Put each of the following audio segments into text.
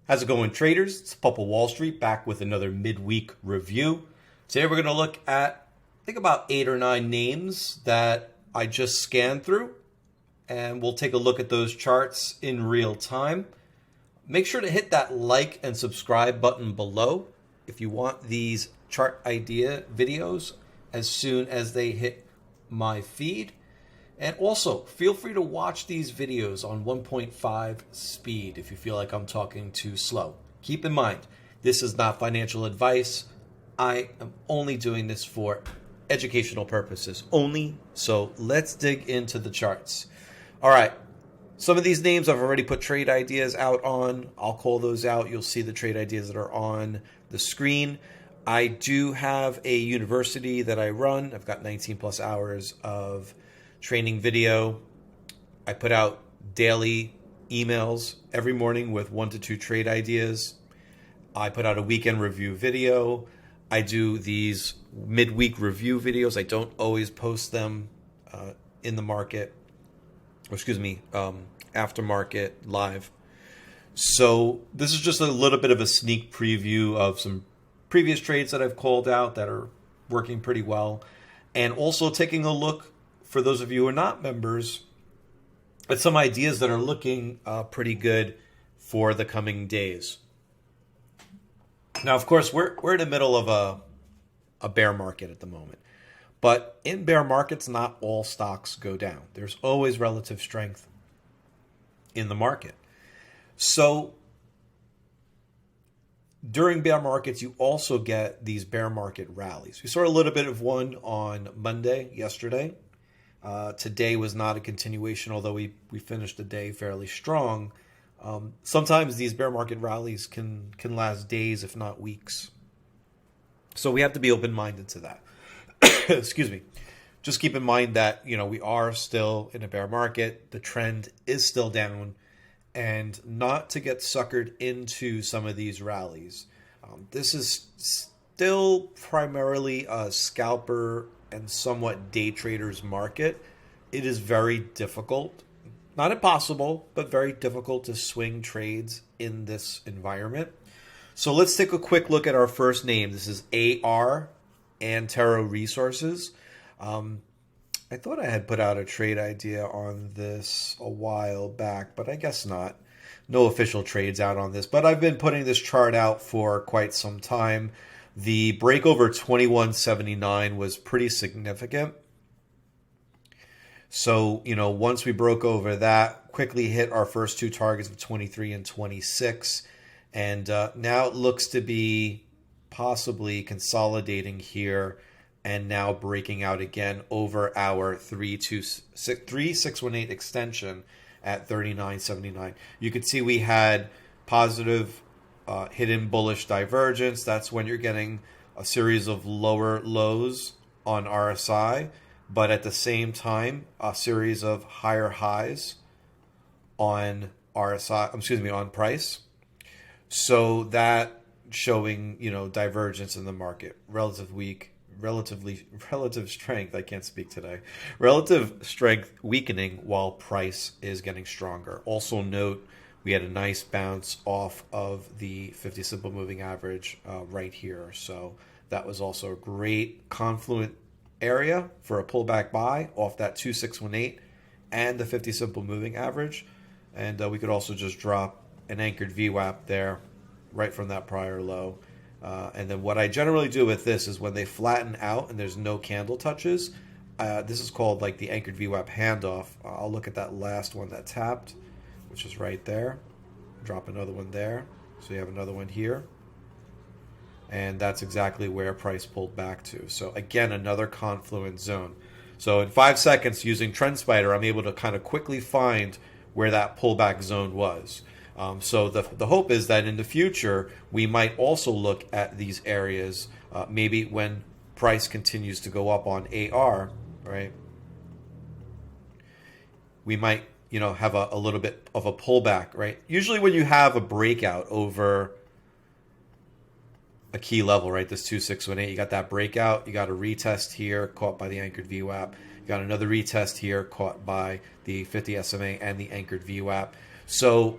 How's it going, traders? It's Purple Wall Street back with another midweek review. Today we're going to look at, I think, about 8 or 9 names that I just scanned through, and we'll take a look at those charts in real time. Make sure to hit that like and subscribe button below if you want these chart idea videos as soon as they hit my feed. And also, feel free to watch these videos on 1.5 speed if you feel like I'm talking too slow. Keep in mind, this is not financial advice. I am only doing this for educational purposes only. So let's dig into the charts. All right. Some of these names I've already put trade ideas out on. I'll call those out. You'll see the trade ideas that are on the screen. I do have a university that I run. I've got 19 plus hours of training video. I put out daily emails every morning with 1 to 2 trade ideas. I put out a weekend review video. I do these midweek review videos. I don't always post them in the market, or aftermarket live. So this is just a little bit of a sneak preview of some previous trades that I've called out that are working pretty well. And also taking a look, for those of you who are not members, at some ideas that are looking pretty good for the coming days. Now, of course, we're in the middle of a bear market at the moment. But in bear markets, not all stocks go down. There's always relative strength in the market. So during bear markets, you also get these bear market rallies. We saw a little bit of one on Monday, yesterday. Today was not a continuation, although we finished the day fairly strong. Sometimes these bear market rallies can last days, if not weeks. So we have to be open-minded to that. Excuse me. Just keep in mind that, we are still in a bear market. The trend is still down, and not to get suckered into some of these rallies. This is still primarily a scalper and somewhat day traders market. It is very difficult, not impossible, but very difficult to swing trades in this environment. So let's take a quick look at our first name. This is AR, Antero Resources. I thought I had put out a trade idea on this a while back, but I guess not. No official trades out on this, but I've been putting this chart out for quite some time. The break over 2179 was pretty significant. So, once we broke over that, quickly hit our first 2 targets of 23 and 26. And now it looks to be possibly consolidating here and now breaking out again over our 3618 extension at 39.79. You can see we had positive hidden bullish divergence. That's when you're getting a series of lower lows on RSI, but at the same time, a series of higher highs on on price. So that showing, divergence in the market, relative strength. I can't speak today. Relative strength weakening while price is getting stronger. Also note, we had a nice bounce off of the 50 simple moving average right here. So that was also a great confluent area for a pullback buy off that 2618 and the 50 simple moving average. And we could also just drop an anchored VWAP there right from that prior low. And then what I generally do with this is when they flatten out and there's no candle touches, this is called like the anchored VWAP handoff. I'll look at that last one that tapped, which is right there. Drop another one there. So you have another one here. And that's exactly where price pulled back to. So again, another confluent zone. So in 5 seconds using TrendSpider, I'm able to kind of quickly find where that pullback zone was. So the hope is that in the future, we might also look at these areas, maybe when price continues to go up on AR, right? We might have a little bit of a pullback, right? Usually when you have a breakout over a key level, right, this 2618, you got that breakout, you got a retest here, caught by the anchored VWAP. You got another retest here, caught by the 50 SMA and the anchored VWAP. So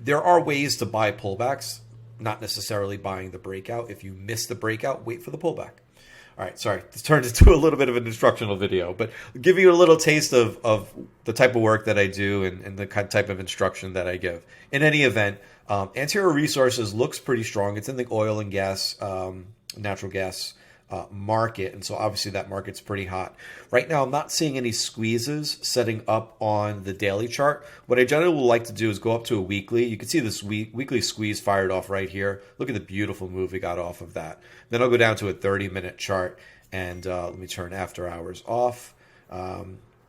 There are ways to buy pullbacks, not necessarily buying the breakout. If you miss the breakout, wait for the pullback. All right, sorry, this turned into a little bit of an instructional video, but give you a little taste of the type of work that I do and the kind type of instruction that I give. In any event, Antero Resources looks pretty strong. It's in the oil and gas, natural gas market, and so obviously that market's pretty hot. Right now, I'm not seeing any squeezes setting up on the daily chart. What I generally will like to do is go up to a weekly. You can see this weekly squeeze fired off right here. Look at the beautiful move we got off of that. Then I'll go down to a 30-minute chart, and let me turn after hours off.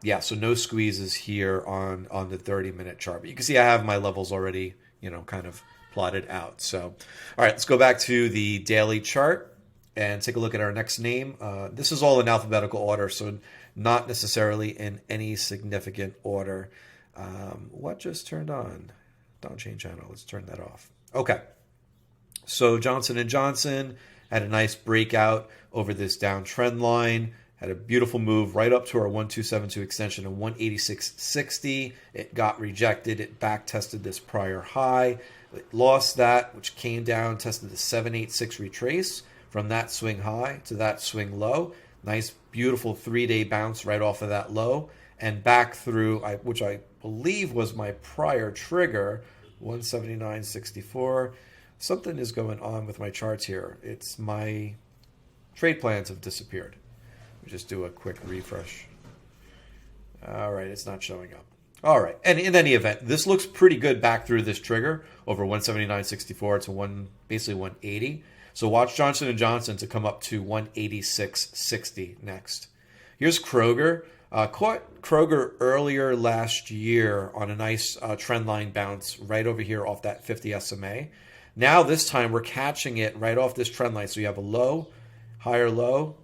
Yeah, so no squeezes here on the 30-minute chart. But you can see I have my levels already, kind of plotted out. So, all right, let's go back to the daily chart and take a look at our next name. This is all in alphabetical order, so not necessarily in any significant order. What just turned on? Don't change channel. Let's turn that off. Okay. So Johnson & Johnson had a nice breakout over this downtrend line. Had a beautiful move right up to our 1272 extension of 186.60. It got rejected. It back tested this prior high. It lost that, which came down, tested the 786 retrace. From that swing high to that swing low. Nice, beautiful 3-day bounce right off of that low. And back through, which I believe was my prior trigger, 179.64. Something is going on with my charts here. It's my trade plans have disappeared. Let me just do a quick refresh. All right, it's not showing up. All right, and in any event, this looks pretty good back through this trigger over 179.64 to basically 180. So watch Johnson & Johnson to come up to 186.60 next. Here's Kroger. Caught Kroger earlier last year on a nice trend line bounce right over here off that 50 SMA. Now this time we're catching it right off this trend line. So you have a low, higher low,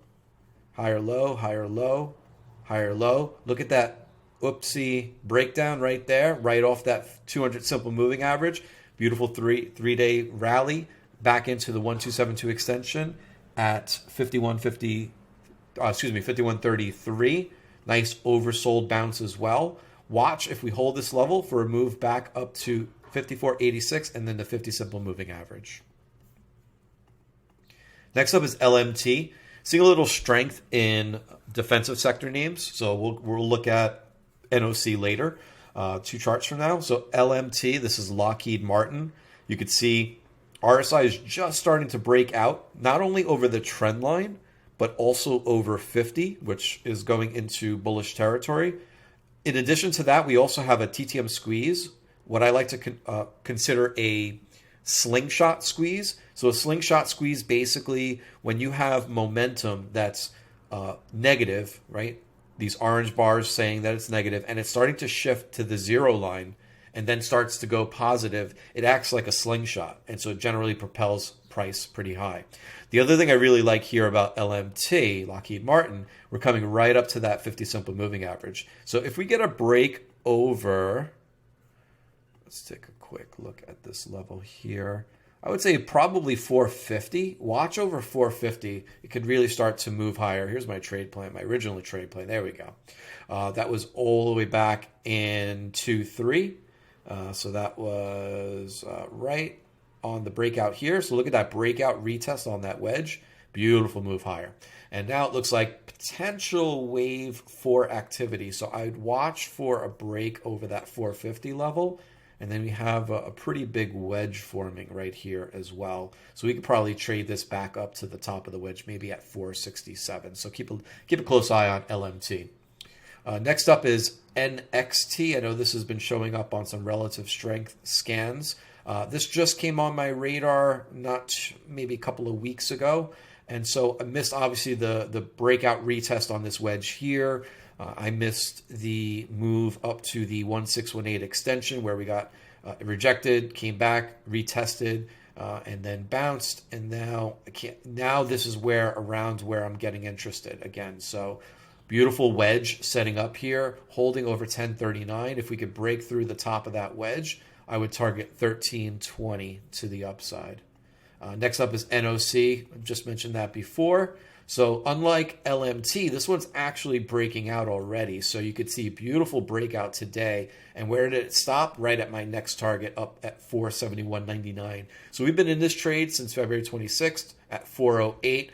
higher low, higher low, higher low. Look at that oopsie breakdown right there, right off that 200 simple moving average. Beautiful three-day rally. Back into the 1272 extension at 5133. Nice oversold bounce as well. Watch if we hold this level for a move back up to 54.86 and then the 50 simple moving average. Next up is LMT. Seeing a little strength in defensive sector names. So we'll look at NOC later, 2 charts from now. So LMT, this is Lockheed Martin. You could see RSI is just starting to break out, not only over the trend line, but also over 50, which is going into bullish territory. In addition to that, we also have a TTM squeeze, what I like to consider a slingshot squeeze. So a slingshot squeeze, basically, when you have momentum that's negative, right? These orange bars saying that it's negative, and it's starting to shift to the 0 line, and then starts to go positive, it acts like a slingshot. And so it generally propels price pretty high. The other thing I really like here about LMT, Lockheed Martin, we're coming right up to that 50 simple moving average. So if we get a break over, let's take a quick look at this level here. I would say probably 450. Watch over 450. It could really start to move higher. Here's my trade plan, my original trade plan. There we go. That was all the way back in 2-3. So that was right on the breakout here. So look at that breakout retest on that wedge. Beautiful move higher. And now it looks like potential wave 4 activity. So I'd watch for a break over that 450 level. And then we have a pretty big wedge forming right here as well. So we could probably trade this back up to the top of the wedge, maybe at 467. So keep a close eye on LMT. Next up is NXT. I know this has been showing up on some relative strength scans. This just came on my radar maybe a couple of weeks ago. And so I missed, obviously, the breakout retest on this wedge here. I missed the move up to the 1618 extension where we got rejected, came back, retested, and then bounced. And now this is around where I'm getting interested again. So beautiful wedge setting up here, holding over 1039. If we could break through the top of that wedge, I would target 1320 to the upside. Next up is NOC. I just mentioned that before. So unlike LMT, this one's actually breaking out already. So you could see a beautiful breakout today. And where did it stop? Right at my next target, up at 471.99. So we've been in this trade since February 26th at 408.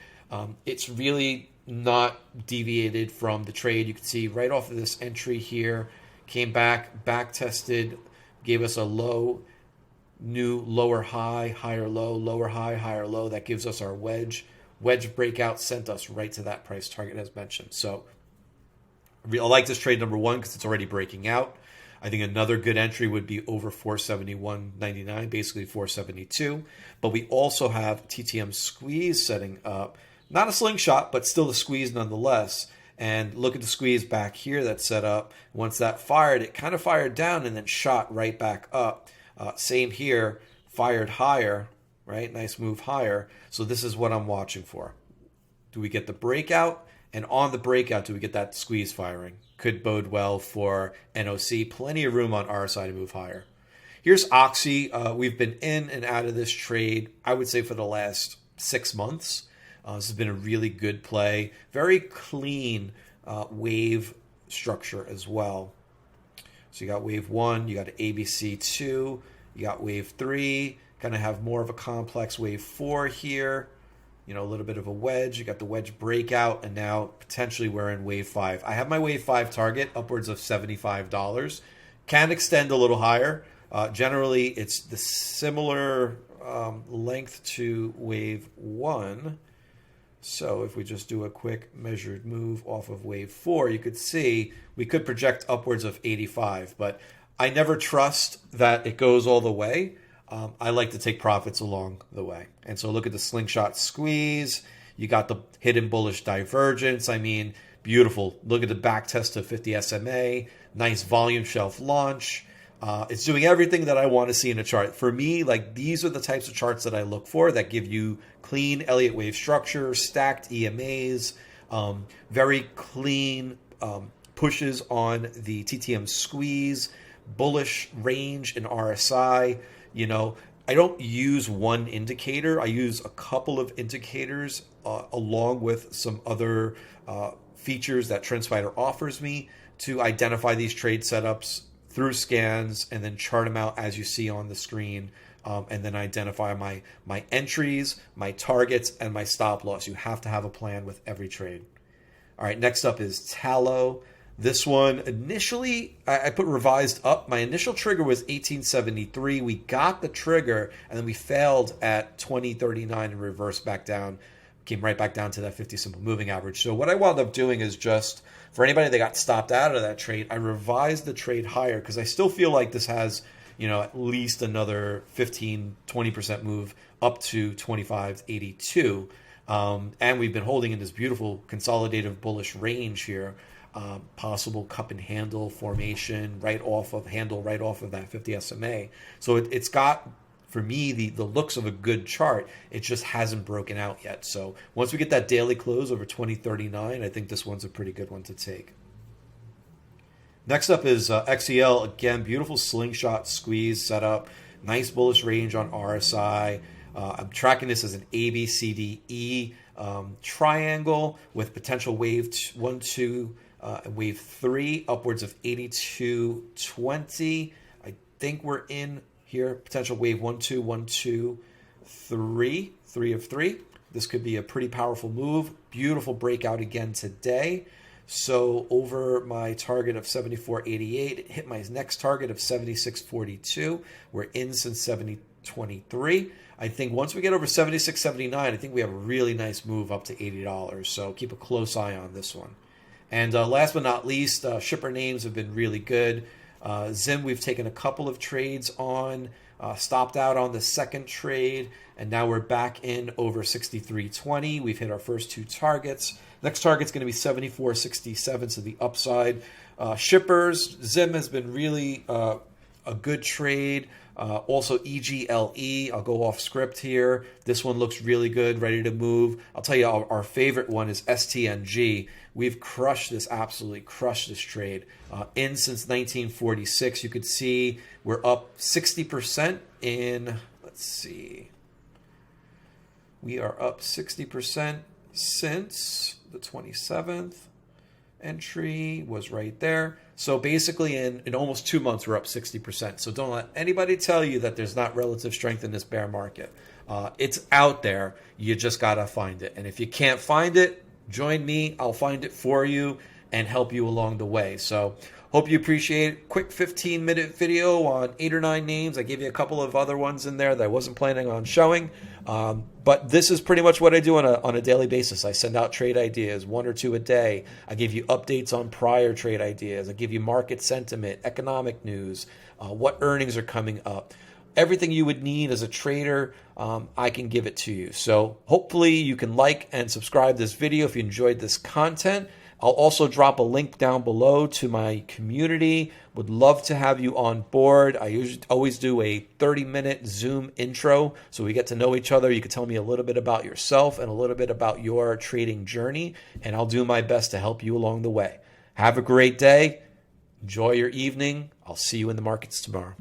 It's really not deviated from the trade. You can see right off of this entry here, came back tested, gave us a low, new lower high, higher low, lower high, higher low. That gives us our wedge. Wedge breakout sent us right to that price target as mentioned. So I like this trade, number one, because it's already breaking out. I think another good entry would be over 471.99, basically 472. But we also have TTM squeeze setting up. Not a slingshot, but still a squeeze nonetheless. And look at the squeeze back here that's set up. Once that fired, it kind of fired down and then shot right back up. Same here, fired higher, right? Nice move higher. So this is what I'm watching for. Do we get the breakout? And on the breakout, do we get that squeeze firing? Could bode well for NOC. Plenty of room on RSI to move higher. Here's OXY. We've been in and out of this trade, I would say, for the last 6 months. This has been a really good play. Very clean wave structure as well. So you got wave 1, you got ABC 2, you got wave 3, kind of have more of a complex wave 4 here. You know, a little bit of a wedge. You got the wedge breakout, and now potentially we're in wave 5. I have my wave 5 target upwards of $75. Can extend a little higher. Generally, it's the similar length to wave 1. So if we just do a quick measured move off of wave 4, you could see we could project upwards of 85. But I never trust that it goes all the way. I like to take profits along the way. And so look at the slingshot squeeze. You got the hidden bullish divergence. I mean, beautiful. Look at the back test of 50 SMA. Nice volume shelf launch. It's doing everything that I want to see in a chart. For me, like, these are the types of charts that I look for that give you clean Elliott wave structure, stacked EMAs, very clean pushes on the TTM squeeze, bullish range in RSI. You know, I don't use one indicator. I use a couple of indicators along with some other features that TrendSpider offers me to identify these trade setups through scans and then chart them out as you see on the screen, and then identify my entries, my targets, and my stop loss. You have to have a plan with every trade. All right, next up is TALO. This one, initially, I put revised up. My initial trigger was 1873. We got the trigger, and then we failed at 2039 and reversed back down. Came right back down to that 50 simple moving average. So what I wound up doing is just, for anybody that got stopped out of that trade, I revised the trade higher because I still feel like this has, you know, at least another 15, 20% move up to 25.82. And we've been holding in this beautiful consolidative bullish range here. Possible cup and handle formation right off of that 50 SMA. So it's got, for me, the looks of a good chart. It just hasn't broken out yet. So once we get that daily close over 2039, I think this one's a pretty good one to take. Next up is XEL. Again, beautiful slingshot squeeze setup. Nice bullish range on RSI. I'm tracking this as an ABCDE triangle with potential wave 1, 2, wave 3, upwards of 82.20. I think we're in here. Potential wave 1, 2, 1, 2, 3, 3 of 3. This could be a pretty powerful move. Beautiful breakout again today. So over my target of 74.88, it hit my next target of 76.42. We're in since 70.23. I think once we get over 76.79, I think we have a really nice move up to $80. So keep a close eye on this one. And last but not least, shipper names have been really good. ZIM, we've taken a couple of trades on, stopped out on the second trade, and now we're back in over 63.20. We've hit our first 2 targets. Next target's going to be 74.67 to the upside. Shippers, ZIM has been really a good trade. Also EGLE, I'll go off script here. This one looks really good, ready to move. I'll tell you, our favorite one is STNG. We've crushed this, absolutely crushed this trade. In since 1946, you could see we're up 60% in, let's see. We are up 60% since the 27th. Entry was right there. So basically in almost 2 months, we're up 60%. So don't let anybody tell you that there's not relative strength in this bear market. It's out there. You just got to find it. And if you can't find it, join me. I'll find it for you and help you along the way. So hope you appreciate it. Quick 15-minute video on 8 or 9 names. I gave you a couple of other ones in there that I wasn't planning on showing. But this is pretty much what I do on a daily basis. I send out trade ideas, 1 or 2 a day. I give you updates on prior trade ideas. I give you market sentiment, economic news, what earnings are coming up. Everything you would need as a trader, I can give it to you. So hopefully you can like and subscribe this video if you enjoyed this content. I'll also drop a link down below to my community. Would love to have you on board. I always do a 30-minute Zoom intro so we get to know each other. You can tell me a little bit about yourself and a little bit about your trading journey, and I'll do my best to help you along the way. Have a great day. Enjoy your evening. I'll see you in the markets tomorrow.